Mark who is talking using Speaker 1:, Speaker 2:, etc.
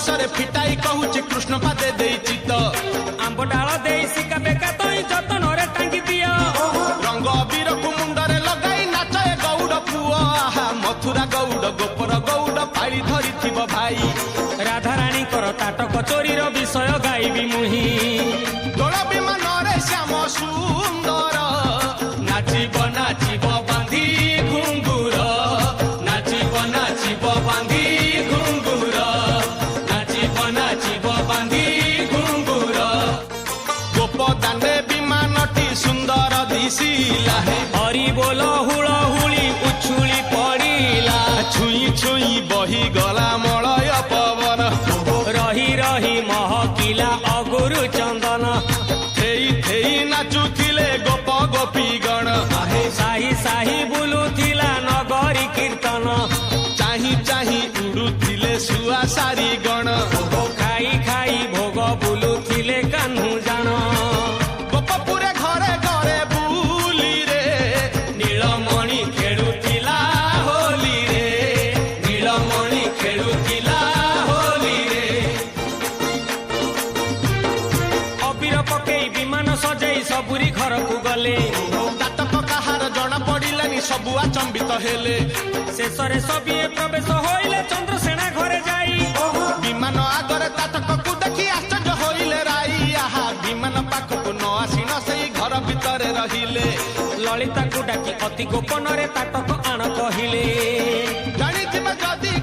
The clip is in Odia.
Speaker 1: ବେଶରେ ଫିଟାଇ କହୁଛି କୃଷ୍ଣ ପାଦେ ଦେଇଛି ତ
Speaker 2: ଆମ୍ବ ଡାଳ ଦେଇ ଶିକା ବେକା ତଇ ଯତନରେ ଟାଙ୍ଗି ଦିଅ
Speaker 1: ରଙ୍ଗ ଅବିରକୁ ମୁଣ୍ଡରେ ଲଗାଇ ନାଚେ ଗୌଡ଼ ପୁଅ ଆହା ମଥୁରା ଗୌଡ଼ ଗୋପର ଗୌଡ଼ ପାଳି ଧରିଥିବ ଭାଇ
Speaker 2: ରାଧାରାଣୀଙ୍କର ତାଟକ ଚୋରିର ବିଷୟ ଗାଇବି ମୁହିଁ
Speaker 1: ଦୋଳ ବିମାନରେ ଶ୍ୟାମ ସୁନ୍ଦର ନାଚିବ ନାଚିବ ବାନ୍ଧି ଘୁଙ୍ଗୁର ନାଚିବ ନାଚିବ ବାନ୍ଧି ଘୁଙ୍ଗୁର ନାଚିବ ନାଚିବ ବାନ୍ଧି ଘୁଙ୍ଗୁର ଗୋପ ଦାଣ୍ଡେ ବିମାନଟି ସୁନ୍ଦର ଦିଶିଲା
Speaker 2: ହରି ବୋଲ ହୁଳ ହୁଳି ଉଛୁଳି ପଡ଼ିଲା
Speaker 1: ଛୁଇଁ ଛୁଇଁ ବହି ଗଲା ମଳୟ ପବନ
Speaker 2: ରହି ରହି ମହକିଲା ଅଗୁରୁ ଚନ୍ଦନ
Speaker 1: ଥେଇ ଥେଇ ନାଚୁଥିଲେ ଗୋପ ଗୋପୀ ଗଣ
Speaker 2: ସାହି ସାହି ବୁଲୁଥିଲା ନଗରୀ କୀର୍ତ୍ତନ
Speaker 1: ଚାହିଁ ଚାହିଁ ଉଡୁଥିଲେ ଶୁଆ ସାରି ଗଣ
Speaker 2: ଖାଇ ଖାଇ ଭୋଗ ବୁଲୁଥିଲେ କାହ୍ନୁ ଜାଣ
Speaker 1: ଗୋପପୁରେ ଘରେ ଘରେ ବୁଲିରେ ନୀଳମଣି ଖେଳୁଥିଲା ହୋଲିରେ ନୀଳମଣି ଖେଳୁଥିଲା ହୋଲିରେ
Speaker 2: ଅବିର ପକେଇ ବିମାନ ସଜେଇ ସବୁରି ଘରକୁ ଗଲେ
Speaker 1: ତାଟକ କାହାର ଜଣା ପଡିଲାନି ସବୁ ଆଚମ୍ବିତ ହେଲେ
Speaker 2: ଶେଷରେ ସବିଏ ପ୍ରବେଶ ହୋଇଲେ ଚନ୍ଦ୍ରସେନା ଘରେ ଯାଇ
Speaker 1: ବିମାନ ଆଗରେ ତାଟକକୁ ଦେଖି ଆଶ୍ଚର୍ଯ୍ୟ ହୋଇଲେ ରାଇ ଆହା ବିମାନ ପାଖକୁ ନ ଆସି ନ ସେଇ ଘର ଭିତରେ ରହିଲେ
Speaker 2: ଲଳିତାକୁ ଡାକି ଅତି ଗୋପନରେ ତାଟକ ଆଣ କହିଲେ